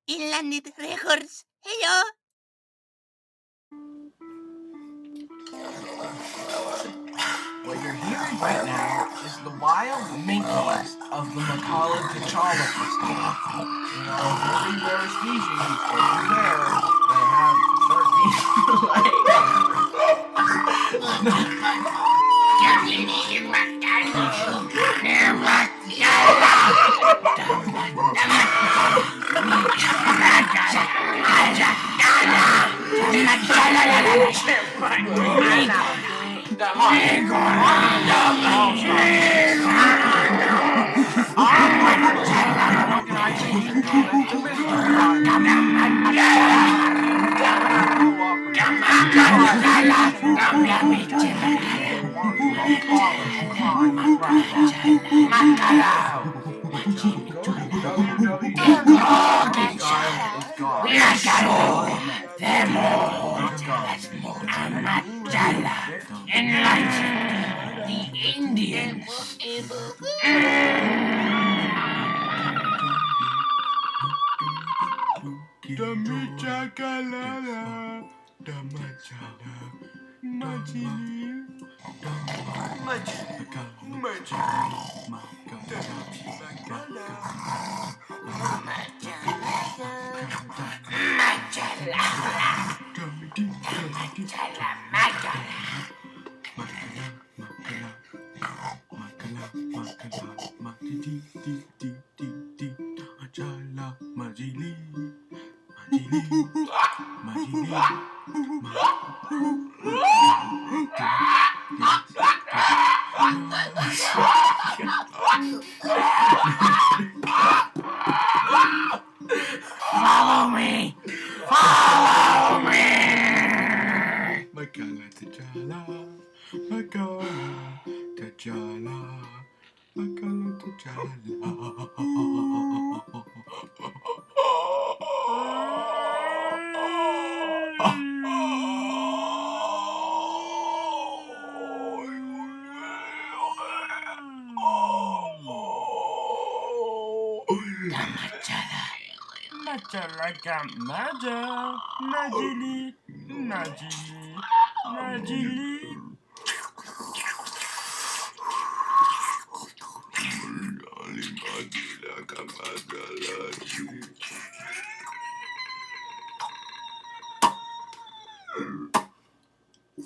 Innlandit Records. Heyo! What you're hearing right now is the wild Minekus of the Makkalla Jassle system. You know, very rare species. Over there, they have 'Makkalla, Innlandit, the Indians. Follow me! Follow me! Makkalla Jassle, Makkalla Jassle, Makkalla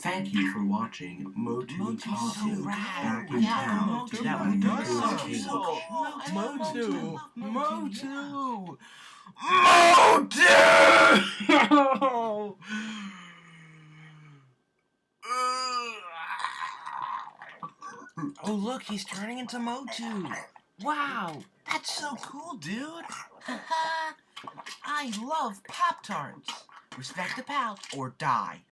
Thank you for watching Motu so rad. Back in Yeah, Town. Motu. That was Motu. Motu. Oh, look, he's turning into Motu. Wow, that's so cool, dude. I love Pop-Tarts. Respect the pal or die.